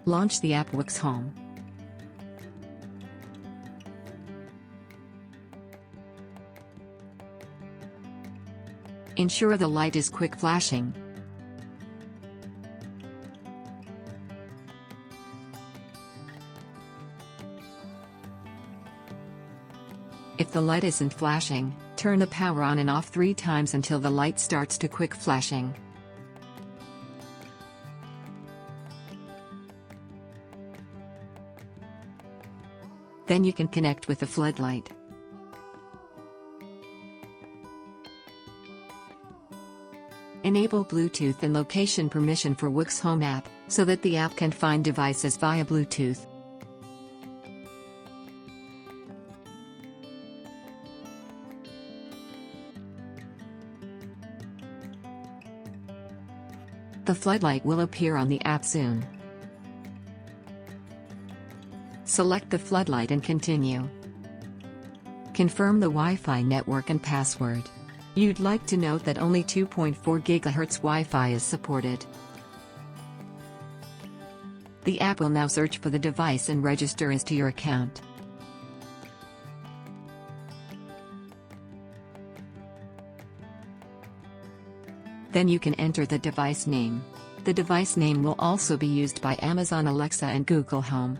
Launch the app WOOX Home. Ensure the light is quick flashing. If the light isn't flashing, turn the power on and off 3 times until the light starts to quick flashing. Then you can connect with the floodlight. Enable Bluetooth and location permission for WOOX Home app, so that the app can find devices via Bluetooth. The floodlight will appear on the app soon. Select the floodlight and continue. Confirm the Wi-Fi network and password. You'd like to note that only 2.4 GHz Wi-Fi is supported. The app will now search for the device and register as to your account. Then you can enter the device name. The device name will also be used by Amazon Alexa and Google Home.